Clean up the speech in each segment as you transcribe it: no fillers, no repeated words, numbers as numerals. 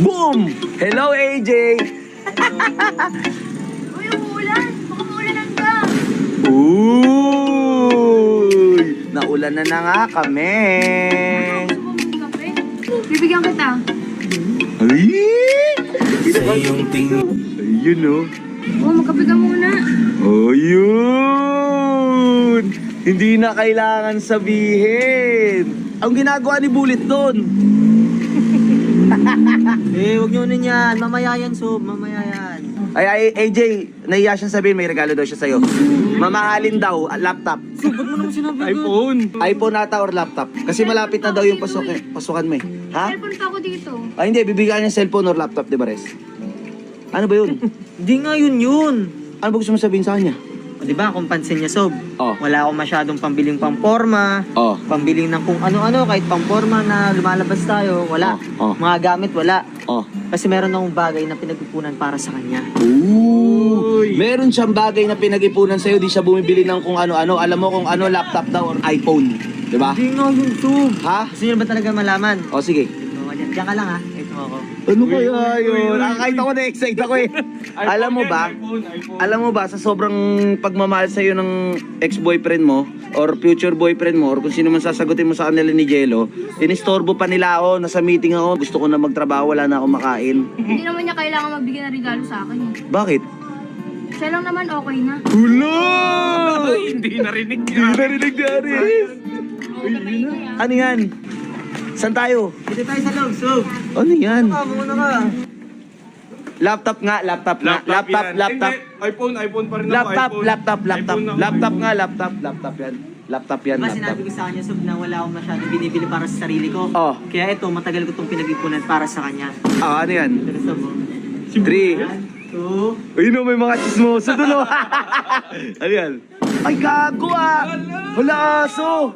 Boom! Hello, AJ! Uy, umuulan. Baka maulan hanggang. Uy! Naulan na nga kami. Gusto mo mong kape? Bibigyan kita. Ay! Sa iyong tingin Ayun, oh. Oo, magkape ka muna. Ayun! Hindi na kailangan sabihin. Ang ginagawa ni Bullet doon. Huwag nyo nun yan. Mamaya yan, Sob. Mamaya yan. Ay, AJ, nahiya siyang sabihin, may regalo daw siya sa'yo. Mamahalin daw, laptop. Sob, ba't mo naman sinabi iPhone. iPhone ata or laptop. Kasi malapit na daw yung pasukan mo eh. Ha? Cellphone pa ako dito. Ay hindi, bibigyan niya cellphone or laptop, di ba, Res? Ano ba yun? Hindi nga yun. Ano ba gusto mo sabihin sa kanya? O, diba, kung pansin niya, Sob, Oh. wala akong masyadong pambiling pamporma, Oh. pambiling ng kung ano-ano, kahit pamporma na lumalabas tayo, wala. Oh. Mga gamit, wala. Oh. Kasi meron akong bagay na pinagpupunan para sa kanya. Ooh. Meron siyang bagay na pinag-ipunan sa'yo, di siya bumibili ng kung ano-ano. Alam mo kung ano, laptop daw or iPhone. Di ba? Hindi nga yun, Sob. Ha? Gusto niyo ba talaga malaman? O sige. Diyan ka lang, ha? Ito ako. Ano kaya yun? Kahit ako na-excite ako eh. Alam mo ba? Alam mo ba, sa sobrang pagmamahal sa'yo ng ex-boyfriend mo or future boyfriend mo or kung sino man sasagutin mo sa kanila ni Jello, inistorbo pa nila ako, nasa meeting ako, gusto ko na magtrabaho, wala na akong makain. Hindi naman niya kailangan magbigay ng regalo sa akin eh. Bakit? Siya lang naman okay na. Hulo! Hindi narinig Hindi narinig ni Aris. Ano yan? Saan tayo? Dito tayo sa loob, Sob. Ano yan? Muna ka. Laptop nga, laptop nga. Laptop, laptop. iPhone pa rin ako. Laptop, iPhone. laptop, laptop. iPhone ako. Laptop nga, laptop, laptop yan. Laptop yan, Diba laptop. sinabi ko sa kanya, Sob, na wala akong masyadong binibili para sa sarili ko. Oh. Kaya ito, matagal ko itong pinag-ipunan para sa kanya. Ah, ano yan? Ito, Sob. 3. 2. Ayun o, may mga chismoso dun o. Ano yan? Ay, gago ah! Wala aso!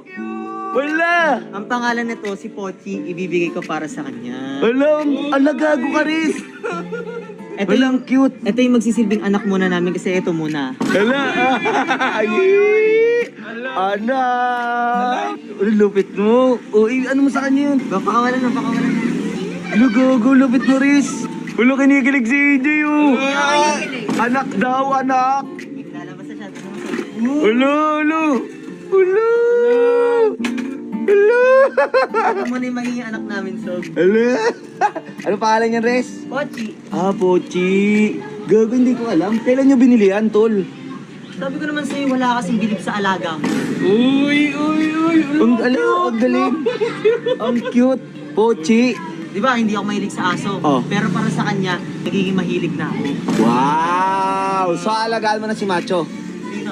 Wala! Ang pangalan nito, si Pochi, ibibigay ko para sa kanya. Wala, ala gago ka rin! Ito Walang cute! Ito yung magsisilbing anak muna namin kasi ito muna. Wala! Ay! Anak! Ano, lupit mo? Uy, ano mo sa kanya yun? Pakawalan na. Ano gago, lupit mo, Riz? Wala, kinikilig si AJ oh! Anak daw, anak! Lalabas na siya. Wala, wala! Wala! Wala! Ito muna yung magiging anak namin, Sob. Wala! Ano pangalan niyan, Res? Pochi. Ah, Pochi. Gago, hindi ko alam. Kailan niyo binili yan, tol? Sabi ko naman sa'yo, wala kasing bilib sa alaga mo. Uy. Ang galing. Ang cute. Pochi. Di ba, hindi ako mahilig sa aso. Oh. Pero para sa kanya, nagiging mahilig na ako. Wow! So, alagaan mo na si Macho. Sino?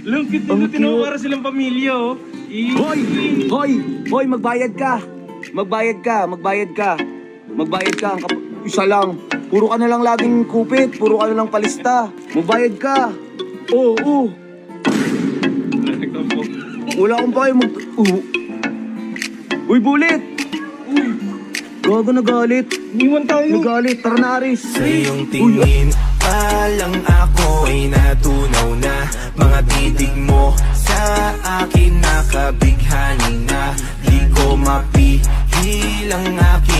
Lungkit Ang dito, tinawa cute. para silang pamilya, oh. Hoy! Hoy! Hoy, magbayad ka! Magbayad ka! Ang isa lang. Puro ka na lang laging kupit. Puro ka na lang palista. Magbayad ka! Oo! Nagtampo. Wala akong pakiyo Uy, Bullet! Gago, nagalit. Iwan tayo. Nagalit. Tara na, Aris. Sa iyong tingin pa lang ako ay natunaw na. Mga titig mo sa akin nakabighani na. Di ko mapihil ang aking